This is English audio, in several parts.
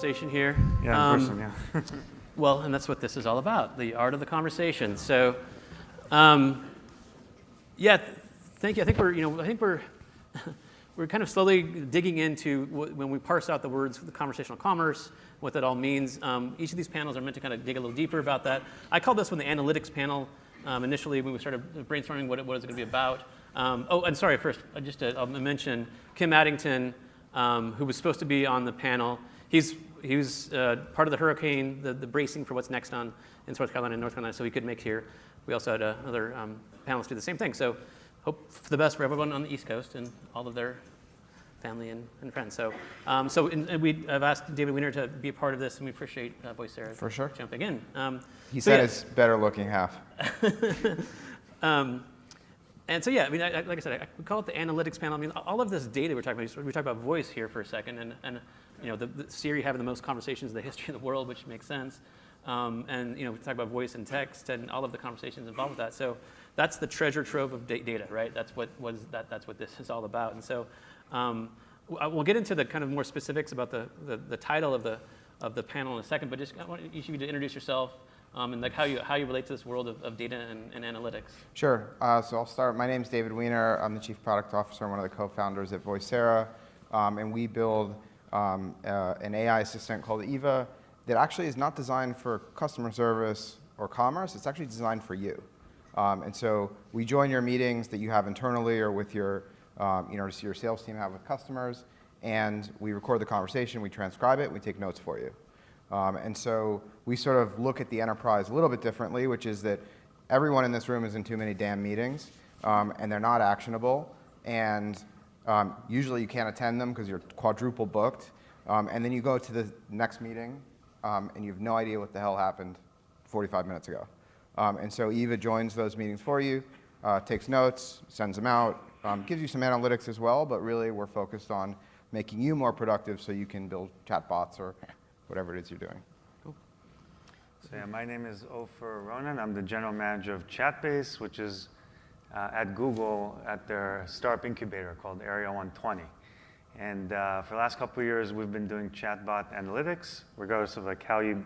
conversation here. Yeah, in person, yeah. Well, and that's what this is all about, the art of the conversation. So, yeah, thank you. I think we're kind of slowly digging into when we parse out the words conversational commerce, what that all means. Each of these panels are meant to kind of dig a little deeper about that. I called this one the analytics panel initially when we started brainstorming what it was going to be about. Oh, and sorry, first, I'll mention Kim Addington, who was supposed to be on the panel. He was part of the hurricane, the bracing for what's next in South Carolina and North Carolina, so he couldn't make here. We also had other panelists do the same thing. So hope for the best for everyone on the East Coast and all of their family and friends. So, I've asked David Wiener to be a part of this, and we appreciate Voicera for sure jumping in. He said it's better looking half. And so, yeah, I mean, like I said, we call it the analytics panel. I mean, all of this data we're talking about, we talk about voice here for a second, and the Siri having the most conversations in the history of the world, which makes sense. And we talk about voice and text and all of the conversations involved with that. So that's the treasure trove of data, right? That's what this is all about. And so we'll get into the kind of more specifics about the title of the panel in a second. But just I want each of you to introduce yourself. And like how you relate to this world of data and analytics. Sure. So I'll start. My name's David Wiener. I'm the Chief Product Officer and one of the co-founders at Voicera. And we build an AI assistant called Eva that actually is not designed for customer service or commerce. It's actually designed for you. And so we join your meetings that you have internally or with your sales team have with customers. And we record the conversation, we transcribe it, we take notes for you. And so we sort of look at the enterprise a little bit differently, which is that everyone in this room is in too many damn meetings, and they're not actionable. And usually you can't attend them because you're quadruple booked. And then you go to the next meeting, and you have no idea what the hell happened 45 minutes ago. And so Eva joins those meetings for you, takes notes, sends them out, gives you some analytics as well, but really we're focused on making you more productive so you can build chatbots or whatever it is you're doing. Cool. So yeah, my name is Ofer Ronen. I'm the general manager of Chatbase, which is at Google at their startup incubator called Area 120. And for the last couple of years, we've been doing chatbot analytics, regardless of like how you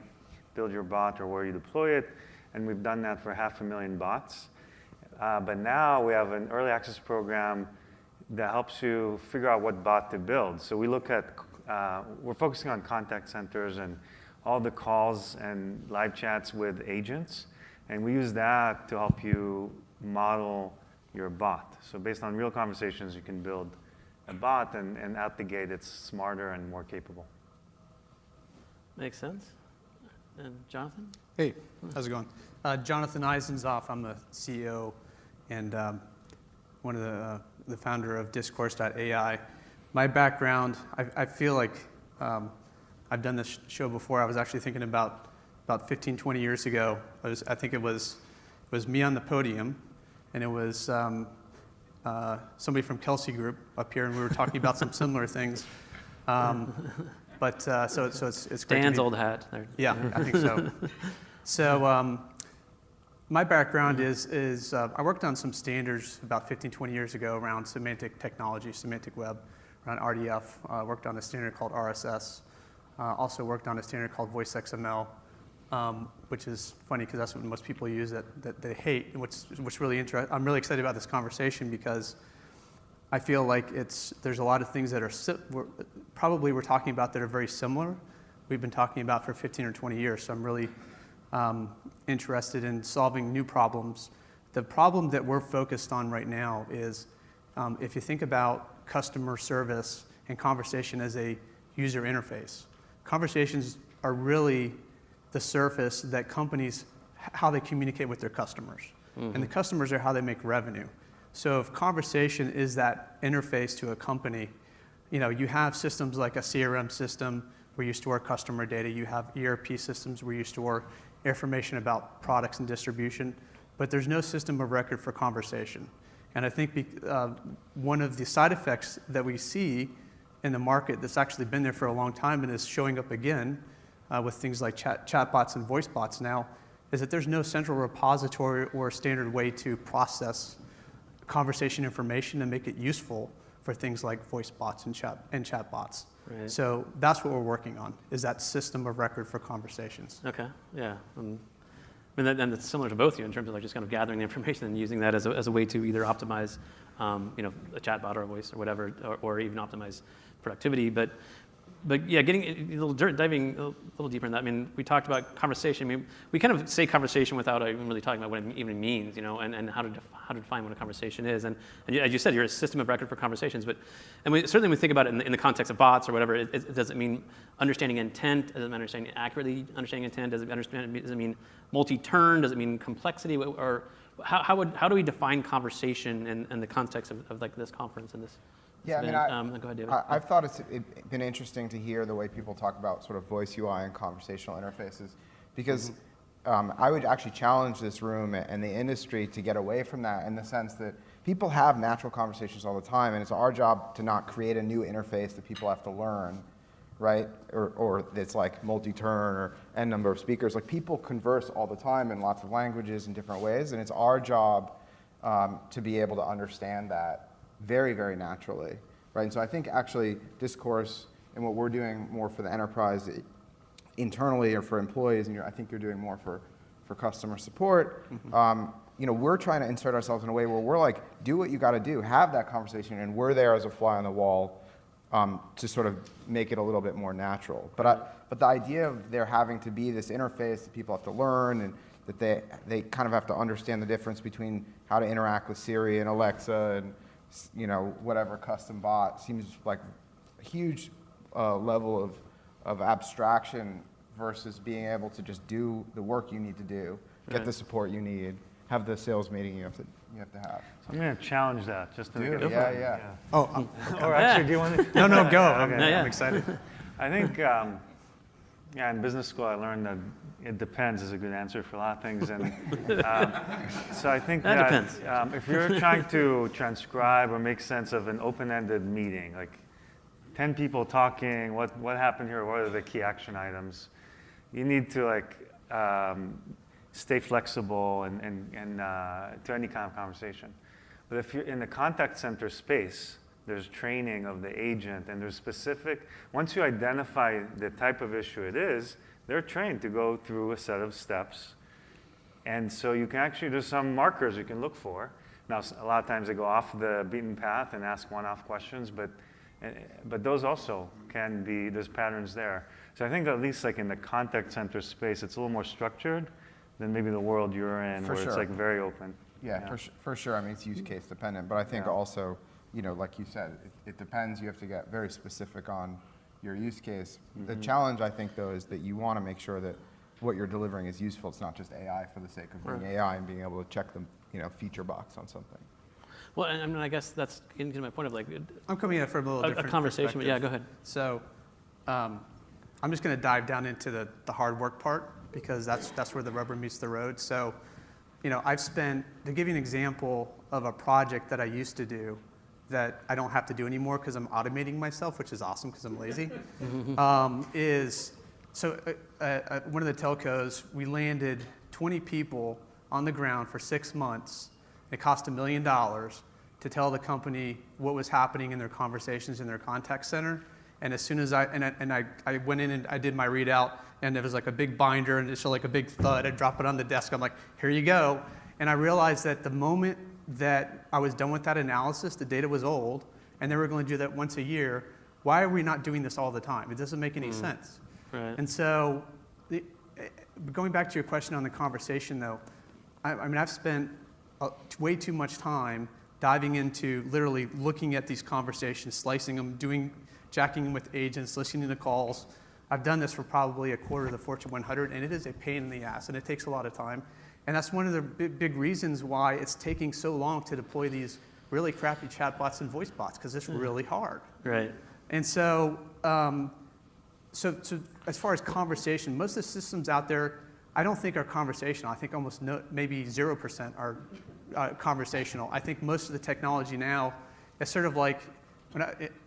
build your bot or where you deploy it. And we've done that for 500,000 bots. But now we have an early access program that helps you figure out what bot to build. So we look at we're focusing on contact centers and all the calls and live chats with agents. And we use that to help you model your bot. So based on real conversations, you can build a bot, and out the gate, it's smarter and more capable. Makes sense. And Jonathan? Hey, how's it going? Jonathan Eisenzopf, I'm the CEO and one of the founder of discourse.ai. My background, I feel like I've done this show before. I was actually thinking about 15, 20 years ago. I think it was me on the podium, and it was somebody from Kelsey Group up here, and we were talking about some similar things. But so it's great. Dan's old hat. There. Yeah, I think so. So my background is I worked on some standards about 15, 20 years ago around semantic technology, semantic web, around RDF. Worked on a standard called RSS. Also worked on a standard called voice XML, which is funny because that's what most people use that they hate. And what's really interesting, I'm really excited about this conversation because I feel like there's a lot of things that we're talking about that are very similar. We've been talking about for 15 or 20 years, so I'm really interested in solving new problems. The problem that we're focused on right now is if you think about customer service and conversation as a user interface, conversations are really the surface that companies, how they communicate with their customers. Mm-hmm. And the customers are how they make revenue. So if conversation is that interface to a company, you have systems like a CRM system where you store customer data. You have ERP systems where you store information about products and distribution, but there's no system of record for conversation. And I think one of the side effects that we see in the market that's actually been there for a long time and is showing up again with things like chatbots and voice bots now is that there's no central repository or standard way to process conversation information and make it useful for things like voice bots and chat bots. Right. So that's what we're working on, is that system of record for conversations. Okay, yeah. And it's similar to both of you in terms of like just kind of gathering the information and using that as a way to either optimize, a chatbot or a voice or whatever, or even optimize productivity. But yeah, diving a little deeper in that. I mean, we talked about conversation. I mean, we kind of say conversation without even really talking about what it even means, and how to define what a conversation is. And as you said, you're a system of record for conversations. And certainly we think about it in the context of bots or whatever. Does it mean understanding intent? Does it mean accurately understanding intent? Does it mean multi-turn? Does it mean complexity? Or how do we define conversation in the context of like this conference and this? Yeah, go ahead, David. I've thought it's been interesting to hear the way people talk about sort of voice UI and conversational interfaces, because I would actually challenge this room and the industry to get away from that, in the sense that people have natural conversations all the time, and it's our job to not create a new interface that people have to learn, right? Or that's like multi-turn or n number of speakers. Like, people converse all the time in lots of languages in different ways, and it's our job to be able to understand that very, very naturally, right? And so I think actually discourse and what we're doing more for the enterprise internally or for employees, and I think you're doing more for customer support, we're trying to insert ourselves in a way where we're like, do what you got to do, have that conversation, and we're there as a fly on the wall to sort of make it a little bit more natural. But the idea of there having to be this interface that people have to learn, and that they kind of have to understand the difference between how to interact with Siri and Alexa and whatever custom bot, seems like a huge level of abstraction versus being able to just do the work you need to do, get the support you need, have the sales meeting you have to have. So I'm going to challenge that just to make it Yeah, fun. yeah. Oh, Or actually, do you want to? no, go. Okay. I'm excited. I think, in business school, I learned that it depends is a good answer for a lot of things. And so I think That that depends. if you're trying to transcribe or make sense of an open-ended meeting, like 10 people talking, what happened here, what are the key action items, you need to stay flexible and to any kind of conversation. But if you're in the contact center space, there's training of the agent, and there's specific, once you identify the type of issue it is, they're trained to go through a set of steps. And so you can actually, there's some markers you can look for. Now, a lot of times they go off the beaten path and ask one-off questions, but those also can be, there's patterns there. So I think at least like in the contact center space, it's a little more structured than maybe the world you're in, where it's like very open. Yeah, for sure. I mean, it's use case dependent, but I think also, like you said, it depends. You have to get very specific on your use case. The challenge, I think, though, is that you want to make sure that what you're delivering is useful. It's not just AI for the sake of being AI and being able to check the feature box on something. Well, and I mean, I guess that's getting to my point of like I'm coming at it from a little different conversation. But yeah, go ahead. So I'm just going to dive down into the hard work part, because that's where the rubber meets the road. So, to give you an example of a project that I used to do that I don't have to do anymore because I'm automating myself, which is awesome because I'm lazy, one of the telcos, we landed 20 people on the ground for 6 months. It cost $1 million to tell the company what was happening in their conversations in their contact center. And as soon as I went in and I did my readout, and there was like a big binder, and it showed like a big thud. I drop it on the desk. I'm like, here you go. And I realized that the moment that I was done with that analysis, the data was old, and they were going to do that once a year. Why are we not doing this all the time? It doesn't make any sense. Right. And so, going back to your question on the conversation, though, I've spent way too much time diving into literally looking at these conversations, slicing them, jacking them with agents, listening to calls. I've done this for probably a quarter of the Fortune 100, and it is a pain in the ass, and it takes a lot of time. And that's one of the big reasons why it's taking so long to deploy these really crappy chatbots and voice bots, because it's really hard. Right. And so, so as far as conversation, most of the systems out there, I don't think are conversational. I think almost maybe 0% are conversational. I think most of the technology now is sort of like,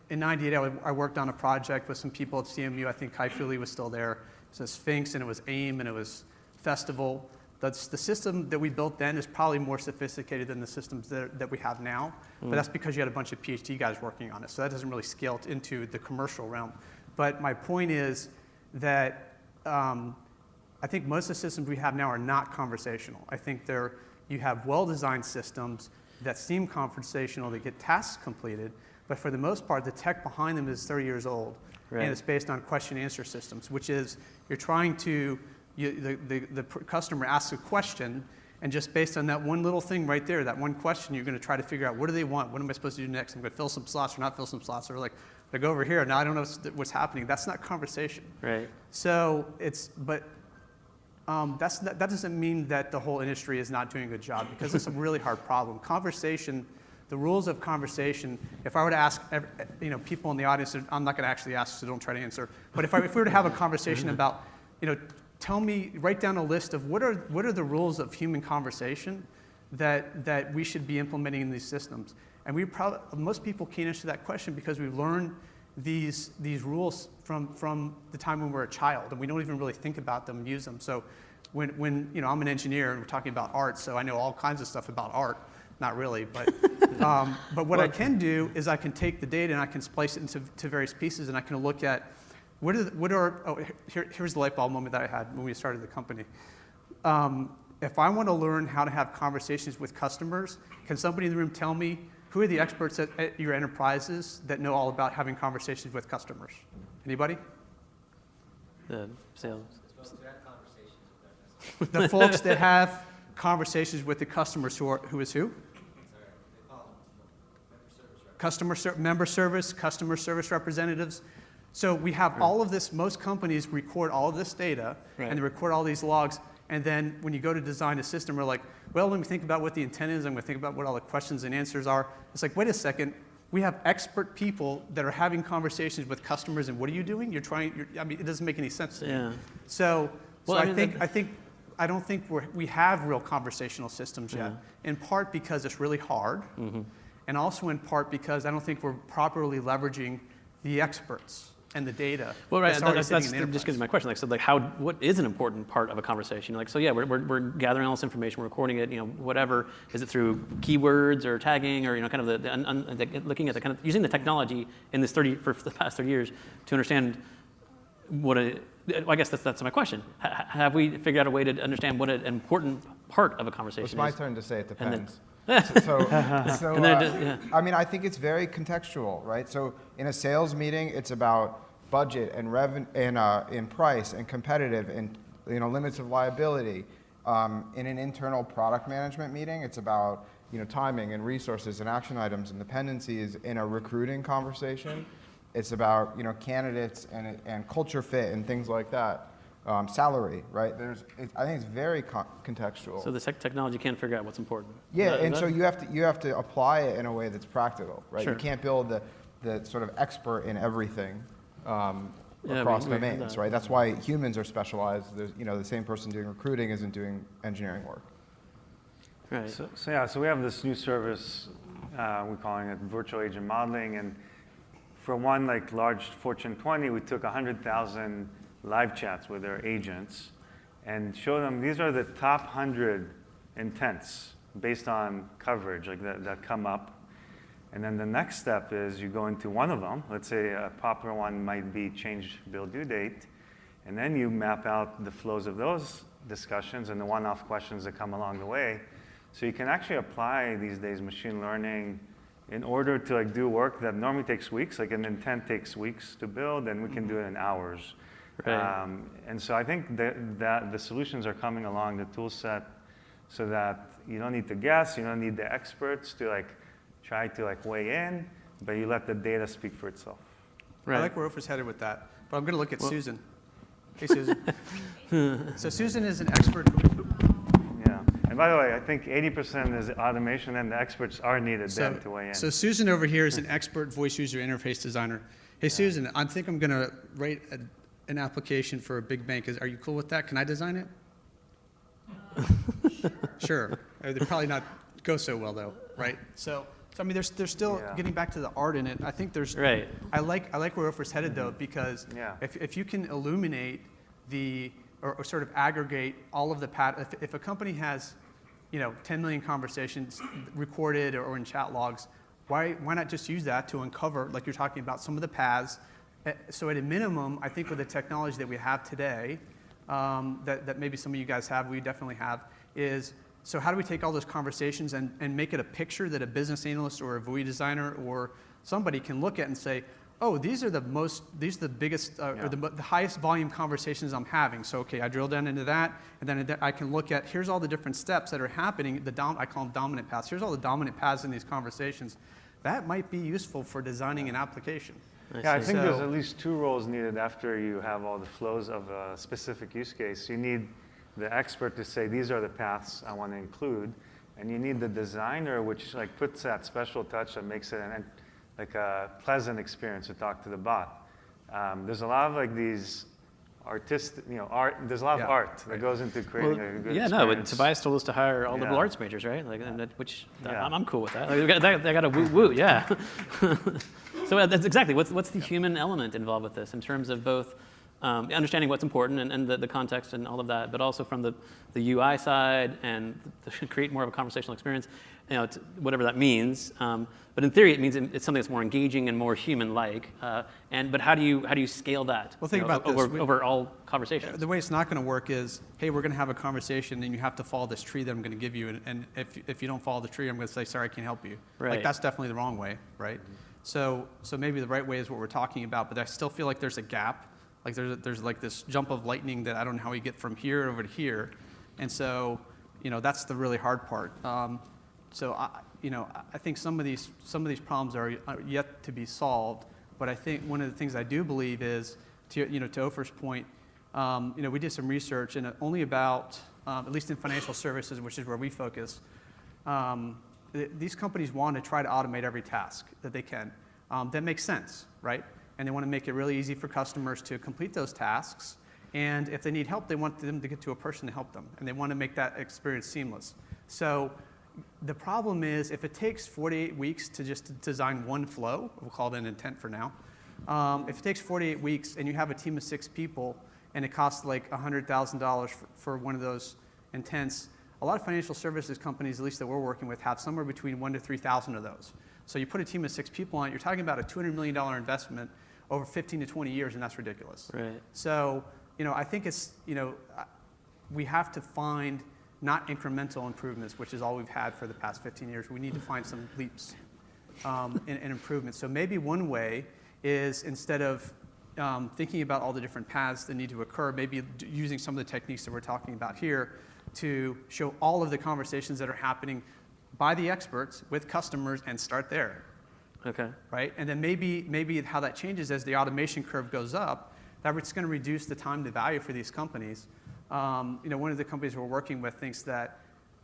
in '98, I worked on a project with some people at CMU. I think Kai Fuli was still there. It was Sphinx, and it was AIM, and it was Festival. The system that we built then is probably more sophisticated than the systems that we have now, but that's because you had a bunch of PhD guys working on it, so that doesn't really scale into the commercial realm. But my point is that I think most of the systems we have now are not conversational. I think you have well-designed systems that seem conversational, that get tasks completed, but for the most part, the tech behind them is 30 years old, and it's based on question-answer systems, which is you're trying to, the customer asks a question, and just based on that one little thing right there, that one question, you're going to try to figure out what do they want, what am I supposed to do next? I'm going to fill some slots or not fill some slots, or like, I go over here, now I don't know what's happening. That's not conversation. Right. So that doesn't mean that the whole industry is not doing a good job, because it's a really hard problem. Conversation, the rules of conversation, if I were to ask people in the audience, I'm not going to actually ask, so don't try to answer, but if we were to have a conversation about, write down a list of what are the rules of human conversation that we should be implementing in these systems. And most people can't answer that question because we've learned these rules from the time when we're a child, and we don't even really think about them and use them. So when I'm an engineer and we're talking about art, so I know all kinds of stuff about art. Not really, but what I can do is I can take the data and I can splice it into various pieces, and I can look at here's the light bulb moment that I had when we started the company. If I want to learn how to have conversations with customers, can somebody in the room tell me who are the experts at your enterprises that know all about having conversations with customers? Anybody? The sales. The folks that have conversations with the customers who is who? Member service, customer service representatives. So we have all of this, most companies record all of this data, and they record all these logs, and then when you go to design a system, we're like, well, let me think about what the intent is, I'm going to think about what all the questions and answers are. It's like, wait a second, we have expert people that are having conversations with customers, and what are you doing? It doesn't make any sense to me. So I don't think we have real conversational systems yet, in part because it's really hard, and also in part because I don't think we're properly leveraging the experts and the data. Well, right, that's just getting to my question. What is an important part of a conversation? We're gathering all this information, we're recording it, whatever. Is it through keywords or tagging or, kind of looking at the kind of, using the technology in this for the past 30 years to understand I guess that's my question. Have we figured out a way to understand what an important part of a conversation is? It's my turn to say it depends. I mean, I think it's very contextual, right? So in a sales meeting, it's about budget and revenue and price and competitive and limits of liability. In an internal product management meeting, it's about timing and resources and action items and dependencies. In a recruiting conversation, it's about candidates and culture fit and things like that. Salary, right? I think it's very contextual. So the technology can't figure out what's important. Yeah, and so you have to apply it in a way that's practical, right? Sure. You can't build the sort of expert in everything across domains, right? That's why humans are specialized. There's the same person doing recruiting isn't doing engineering work. Right. So we have this new service. We're calling it virtual agent modeling, and for one large Fortune 20, we took 100,000 live chats with their agents and showed them these are the top 100 intents based on coverage that come up. And then the next step is you go into one of them. Let's say a popular one might be change bill due date. And then you map out the flows of those discussions and the one-off questions that come along the way. So you can actually apply these days machine learning in order to do work that normally takes weeks, like an intent takes weeks to build, and we can do it in hours. Right. And so I think that the solutions are coming along, the tool set, so that you don't need to guess, you don't need the experts to try to weigh in, but you let the data speak for itself. Right. I like where Ofer's headed with that, but I'm going to look at Susan. Hey, Susan. So Susan is an expert. Yeah. And by the way, I think 80% is automation, and the experts are needed then to weigh in. So Susan over here is an expert voice user interface designer. Hey, Susan, I think I'm going to write an application for a big bank. Are you cool with that? Can I design it? Sure. They're probably not go so well though, right? So I mean, there's still getting back to the art in it. I think there's. Right. I like where Ofer's headed though, because if you can illuminate the or sort of aggregate all of the if a company has 10 million conversations recorded or in chat logs, why not just use that to uncover, like you're talking about, some of the paths? So at a minimum, I think with the technology that we have today, that maybe some of you guys have, we definitely have, is so how do we take all those conversations and make it a picture that a business analyst or a vui designer or somebody can look at and say, oh, these are the biggest, or the highest volume conversations I'm having. So, okay, I drill down into that, and then I can look at, here's all the different steps that are happening, I call them dominant paths. Here's all the dominant paths in these conversations. That might be useful for designing an application. Yeah, I think there's at least 2 roles needed after you have all the flows of a specific use case. You need the expert to say, these are the paths I want to include, and you need the designer, which puts that special touch that makes it a pleasant experience to talk to the bot. There's a lot of these artistic, art. There's a lot of art that goes into creating a good experience. But Tobias told us to hire all liberal arts majors, right? I'm cool with that. They got a woo, yeah. So that's exactly what's the human element involved with this in terms of both understanding what's important and the context and all of that, but also from the UI side and to create more of a conversational experience, whatever that means. But in theory, it means it's something that's more engaging and more human-like. But how do you scale that? Well, think about this. Over all conversations. The way it's not going to work is, hey, we're going to have a conversation, and you have to follow this tree that I'm going to give you, and if you don't follow the tree, I'm going to say, sorry, I can't help you. Right. That's definitely the wrong way, right? So maybe the right way is what we're talking about, but I still feel like there's a gap. There's this jump of lightning that I don't know how we get from here over to here, and so that's the really hard part. So I think some of these problems are yet to be solved, but I think one of the things I do believe is to Ofer's point, we did some research and only about at least in financial services, which is where we focus, these companies want to try to automate every task that they can. That makes sense, right? And they want to make it really easy for customers to complete those tasks. And if they need help, they want them to get to a person to help them. And they want to make that experience seamless. So the problem is if it takes 48 weeks to just design one flow, we'll call it an intent for now. If it takes 48 weeks and you have a team of 6 people and it costs like $100,000 for one of those intents, a lot of financial services companies, at least that we're working with, have somewhere between 1,000 to 3,000 of those. So you put a team of 6 people on it, you're talking about a $200 million investment over 15 to 20 years, and that's ridiculous. Right. So, I think it's, we have to find not incremental improvements, which is all we've had for the past 15 years. We need to find some leaps in improvements. So maybe one way is instead of thinking about all the different paths that need to occur, maybe using some of the techniques that we're talking about here to show all of the conversations that are happening by the experts with customers and start there. Okay. Right? And then maybe how that changes as the automation curve goes up, that it's going to reduce the time to value for these companies. One of the companies we're working with thinks that,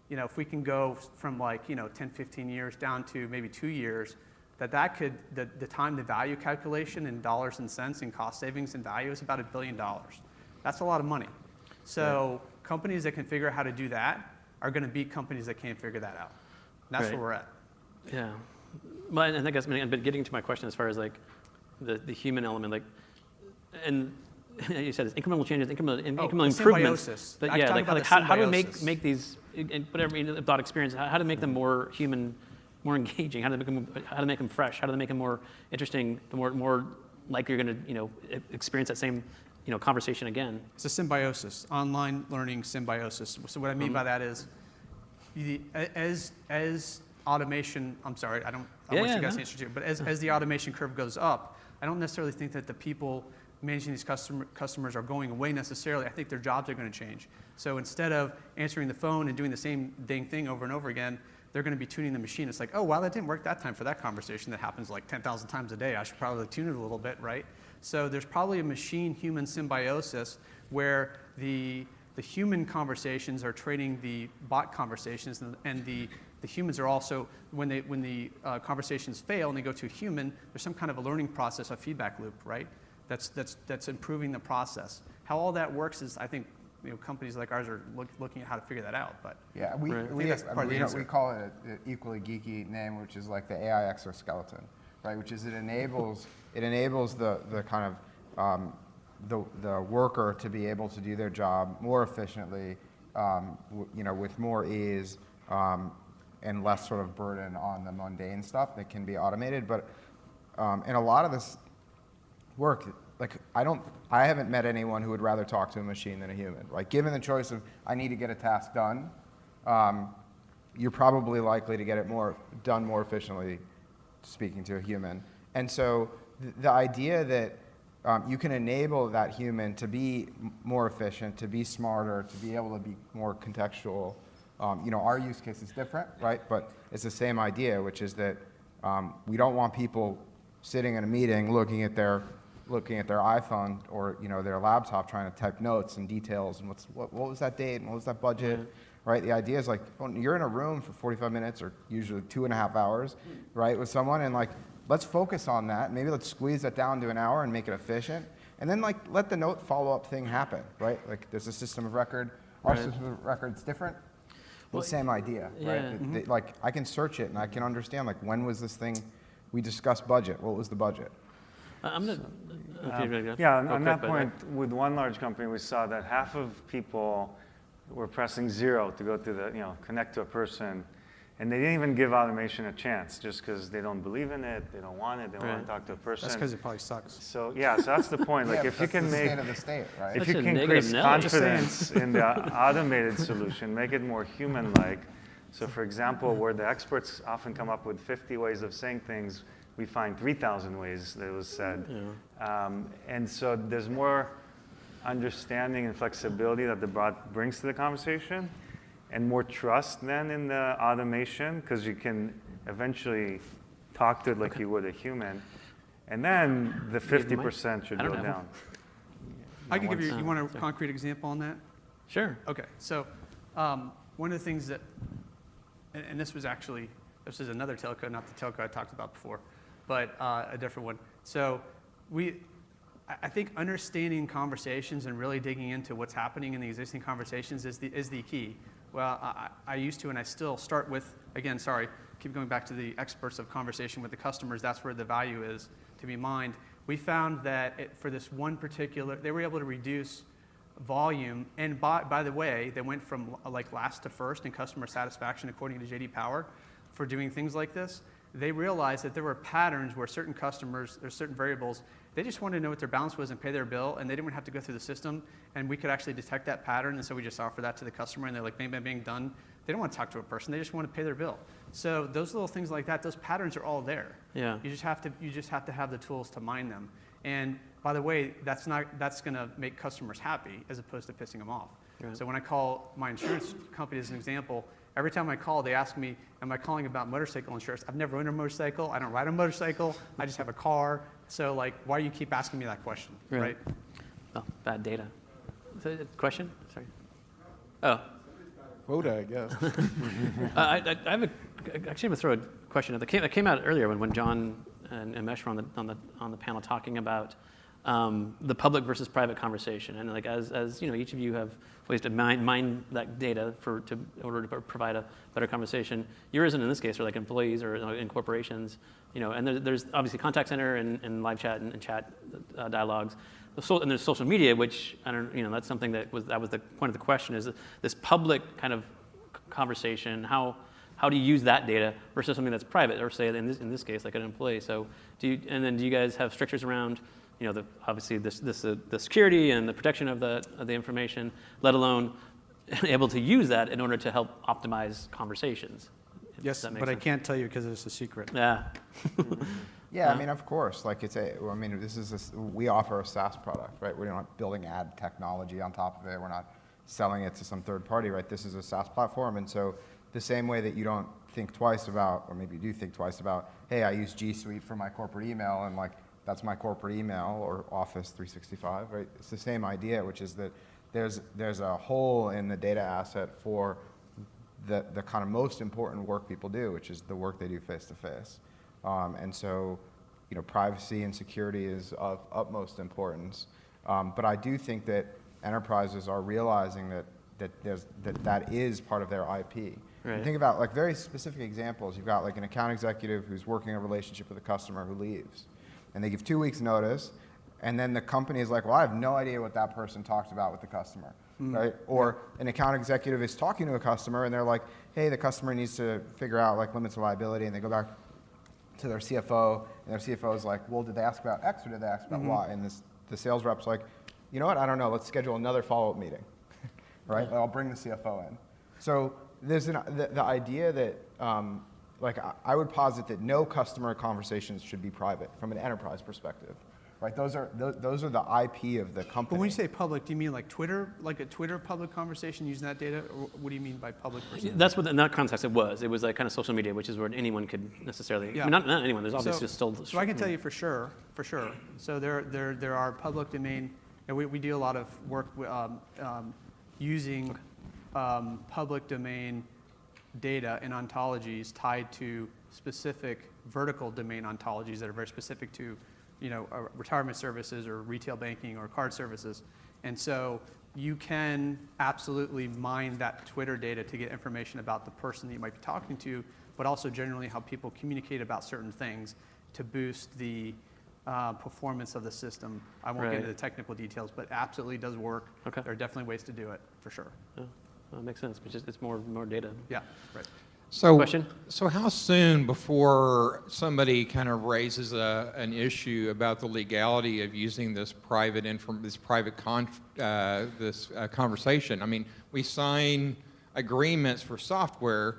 if we can go from 10, 15 years down to maybe 2 years, that could, the time to value calculation in dollars and cents in cost savings and value is about $1 billion. That's a lot of money. So companies that can figure out how to do that are going to beat companies that can't figure that out. And that's where we're at. Yeah. Well, and I guess, but getting to my question as far as the human element, and you said it's incremental changes, incremental improvements. Symbiosis. But how do we make these, whatever thought experience, how to make them more human, more engaging? How to make them fresh? How to make them more interesting? The more likely you're going to experience that same conversation again. It's a symbiosis, online learning symbiosis. So what I mean by that is, as automation, I'm sorry, I want you guys to answer to it, but as the automation curve goes up, I don't necessarily think that the people managing these customers are going away necessarily. I think their jobs are going to change. So instead of answering the phone and doing the same dang thing over and over again, they're going to be tuning the machine. It's like, oh, wow, that didn't work that time for that conversation that happens 10,000 times a day. I should probably tune it a little bit, right? So there's probably a machine-human symbiosis where the human conversations are trading the bot conversations, and the humans are also, when the conversations fail and they go to a human, there's some kind of a learning process, a feedback loop, right? That's improving the process. How all that works is, I think, companies like ours are looking at how to figure that out. But yeah, we call it an equally geeky name, which is like the AI exoskeleton, right? Which is it enables the kind of the worker to be able to do their job more efficiently, with more ease, and less sort of burden on the mundane stuff that can be automated. But in a lot of this work, like I haven't met anyone who would rather talk to a machine than a human. Like given the choice of I need to get a task done, you're probably likely to get it done more efficiently speaking to a human. And so the idea that you can enable that human to be more efficient, to be smarter, to be able to be more contextual. Our use case is different, right? But it's the same idea, which is that we don't want people sitting in a meeting looking at their iPhone or their laptop trying to type notes and details and what was that date and what was that budget, right? The idea is like, you're in a room for 45 minutes or usually 2.5 hours, right, with someone, and like, let's focus on that. Maybe let's squeeze that down to an hour and make it efficient. And then like, let the note follow-up thing happen, right? Like there's a system of record. Our system of record's different. Well, the same idea, right? Like I can search it and I can understand like when was this thing, we discussed budget, what was the budget? I'm going to... Yeah, on that point, with one large company, we saw that half of people were pressing 0 to go to connect to a person, and they didn't even give automation a chance just because they don't believe in it, they don't want it, they don't want to talk to a person. That's because it probably sucks. So that's the point. Like if you can make state of the state, right? If you can increase confidence in the automated solution, make it more human-like. So for example, where the experts often come up with 50 ways of saying things, we find 3,000 ways that it was said. And so there's more understanding and flexibility that the bot brings to the conversation, and more trust then in the automation, because you can eventually talk to it like you would a human. And then the 50% should go down. I can give you want a concrete example on that? Sure. Okay, so one of the things that, and this is another telco, not the telco I talked about before, but a different one. So I think understanding conversations and really digging into what's happening in the existing conversations is the key. Well, I used to, and I still start with, again, keep going back to the experts of conversation with the customers. That's where the value is to be mined. We found that for this one particular, they were able to reduce volume. And by the way, they went from like last to first in customer satisfaction according to J.D. Power for doing things like this. They realized that there were patterns where certain customers, there's certain variables, they just wanted to know what their balance was and pay their bill, and they didn't have to go through the system, and we could actually detect that pattern, and so we just offer that to the customer, and they're like, bang, bang, bang, done. They don't want to talk to a person, they just want to pay their bill. So those little things like that, those patterns are all there. Yeah. You just have to have the tools to mine them. And by the way, that's going to make customers happy as opposed to pissing them off. Right. So when I call my insurance company as an example, every time I call, they ask me, am I calling about motorcycle insurance? I've never owned a motorcycle. I don't ride a motorcycle. I just have a car. So like, why do you keep asking me that question, right? Oh, bad data. Is that a question? Sorry. Oh. Quota, I guess. I have actually I'm gonna throw a question that came out earlier when John and Mesh were on the panel talking about the public versus private conversation, and like as you know, each of you have ways to mine that data in order to provide a better conversation. Yours, in this case, are like employees or in corporations, and there's obviously contact center and live chat and chat dialogues. And there's social media, which I don't, that's something that was the point of the question, is this public kind of conversation. How do you use that data versus something that's private, or say in this case like an employee? So do you guys have strictures around obviously the security and the protection of the information, let alone able to use that in order to help optimize conversations? Yes, but I can't tell you because it's a secret. Yeah. Yeah, I mean, of course. Like we offer a SaaS product, right? We're not building ad technology on top of it. We're not selling it to some third party, right? This is a SaaS platform, and so the same way that you don't think twice about, or maybe you do think twice about, hey, I use G Suite for my corporate email, and like that's my corporate email, or Office 365, right? It's the same idea, which is that there's a hole in the data asset for the kind of most important work people do, which is the work they do face to face. And so, privacy and security is of utmost importance. But I do think that enterprises are realizing that is part of their IP. Right. Think about like very specific examples. You've got like an account executive who's working a relationship with a customer who leaves, and they give 2 weeks notice, And then the company is like, well, I have no idea what that person talked about with the customer, right? Or an account executive is talking to a customer and they're like, hey, the customer needs to figure out like limits of liability, and they go back to their CFO, and their CFO is like, well, did they ask about X or did they ask about Y? And the sales rep's like, you know what, I don't know, let's schedule another follow-up meeting, right? I'll bring the CFO in. So there's the idea that, I would posit that no customer conversations should be private from an enterprise perspective. Right, those are the IP of the company. But when you say public, do you mean like Twitter, like a Twitter public conversation using that data, or what do you mean by public? That's what in that context it was. It was like kind of social media, which is where anyone could necessarily. Yeah. I mean, not anyone. There's obviously still. So I can tell you for sure. So there are public domain, and we do a lot of work using public domain data and ontologies tied to specific vertical domain ontologies that are very specific to, retirement services or retail banking or card services. And so you can absolutely mine that Twitter data to get information about the person that you might be talking to, but also generally how people communicate about certain things to boost the performance of the system. I won't get into the technical details, but absolutely does work. Okay. There are definitely ways to do it, for sure. Yeah, that makes sense. It's more data. Yeah, right. Question? So how soon before somebody kind of raises an issue about the legality of using this conversation? I mean, we sign agreements for software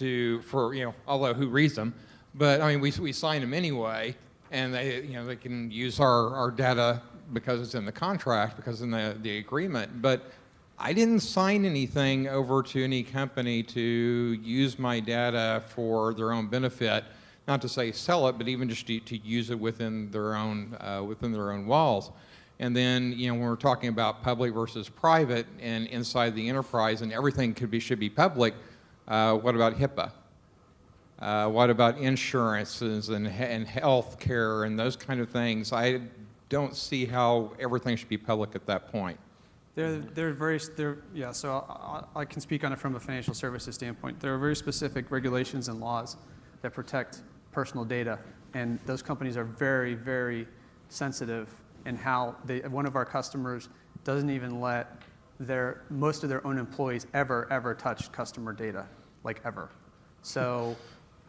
although who reads them, but I mean, we sign them anyway, and they can use our data because it's in the contract, because in the agreement, but I didn't sign anything over to any company to use my data for their own benefit, not to say sell it, but even just to use it within their own walls. And then, when we're talking about public versus private and inside the enterprise, and everything should be public, what about HIPAA? What about insurances and health care and those kind of things? I don't see how everything should be public at that point. So I can speak on it from a financial services standpoint. There are very specific regulations and laws that protect personal data, and those companies are very, very sensitive in how one of our customers doesn't even let most of their own employees ever touch customer data, like ever. So,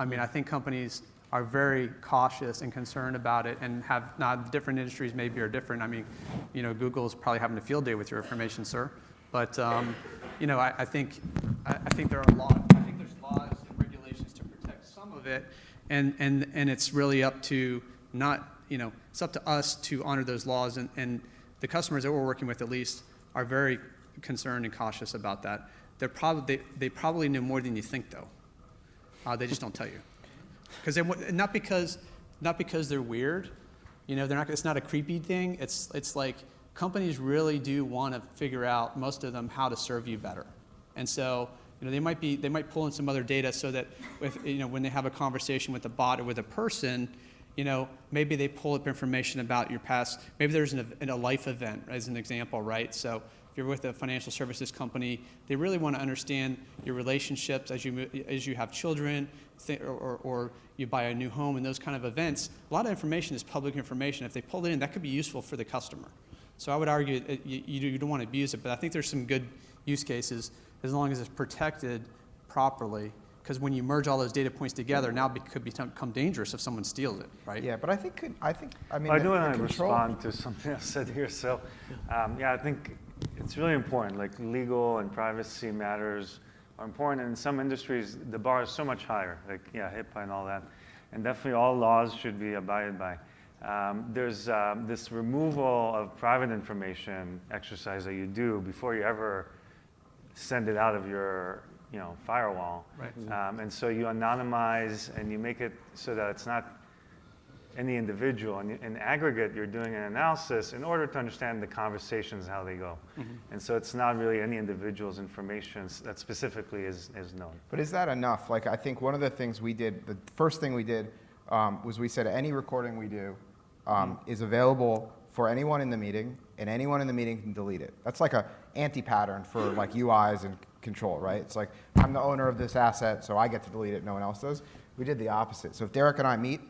I mean, I think companies are very cautious and concerned about it, and have not different industries maybe are different. I mean, Google's probably having a field day with your information, sir. But I think there are there's laws and regulations to protect some of it, and it's really up to it's up to us to honor those laws, and the customers that we're working with at least are very concerned and cautious about that. They probably know more than you think, though. They just don't tell you. Because not because they're weird, they're not. It's not a creepy thing. It's like companies really do want to figure out, most of them, how to serve you better, and so they might pull in some other data so that when they have a conversation with a bot or with a person, maybe they pull up information about your past. Maybe there's a life event as an example, right? So if you're with a financial services company, they really want to understand your relationships as you have children, or you buy a new home, and those kind of events. A lot of information is public information. If they pull it in, that could be useful for the customer. So I would argue you don't want to abuse it, but I think there's some good use cases as long as it's protected properly. Because when you merge all those data points together, now it could become dangerous if someone steals it, right? Yeah, but I do want to respond to something else said here. So, I think it's really important. Like, legal and privacy matters are important. And in some industries, the bar is so much higher. Like, HIPAA and all that. And definitely all laws should be abided by. There's this removal of private information exercise that you do before you ever send it out of your firewall. Right. And so you anonymize and you make it so that it's not any individual. And in aggregate, you're doing an analysis in order to understand the conversations, how they go. Mm-hmm. And so it's not really any individual's information that specifically is known. But is that enough? Like, I think one of the things we did, the first thing we did was we said any recording we do is available for anyone in the meeting, and anyone in the meeting can delete it. That's like a anti-pattern for like UIs and control, right? It's like, I'm the owner of this asset, so I get to delete it, no one else does. We did the opposite. So if Derek and I meet,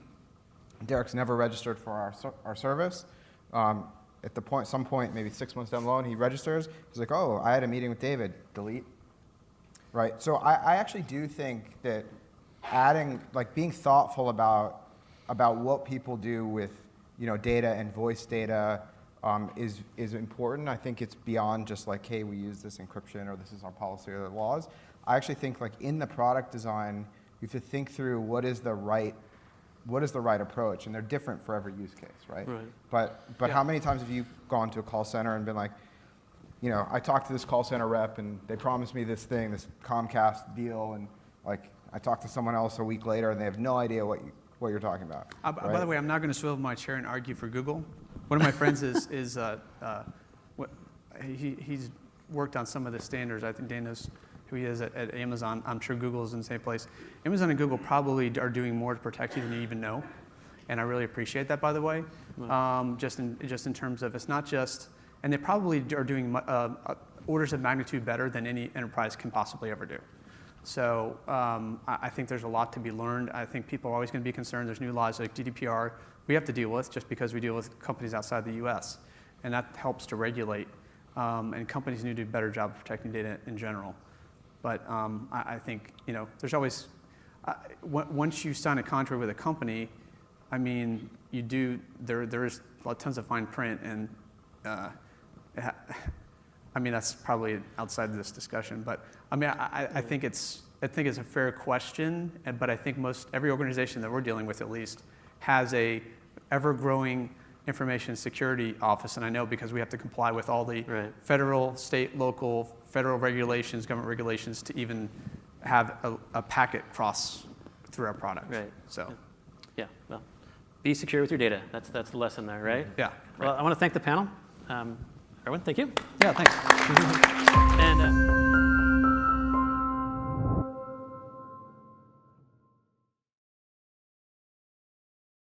Derek's never registered for our service. At some point, maybe 6 months down the line, he registers. He's like, oh, I had a meeting with David. Delete. Right. So I actually do think that being thoughtful about what people do with data and voice data is important. I think it's beyond just like, hey, we use this encryption or this is our policy or the laws. I actually think like in the product design, you have to think through what is the right approach, and they're different for every use case, right? But how many times have you gone to a call center and been like, I talked to this call center rep and they promised me this thing, this Comcast deal, and like I talked to someone else a week later and they have no idea what you're talking about. By the way, I'm not going to swivel my chair and argue for Google. One of my friends he's worked on some of the standards. I think Dan knows who he is at Amazon. I'm sure Google is in the same place. Amazon and Google probably are doing more to protect you than you even know, and I really appreciate that, by the way. Just in terms of it's not just, and they probably are doing orders of magnitude better than any enterprise can possibly ever do. So I think there's a lot to be learned. I think people are always going to be concerned. There's new laws like GDPR we have to deal with just because we deal with companies outside the U.S., and that helps to regulate. And companies need to do a better job of protecting data in general. But I think there's always once you sign a contract with a company, I mean there is tons of fine print, and I mean that's probably outside of this discussion. But I mean I think it's a fair question, but I think every organization that we're dealing with at least has a ever-growing information security office, and I know because we have to comply with all the federal, state, local, federal regulations, government regulations to even have a packet cross through our product. Right. So. Yeah. Well, be secure with your data. That's the lesson there, right? Yeah. Well, I want to thank the panel. Erwin, thank you. Yeah. Thanks. And.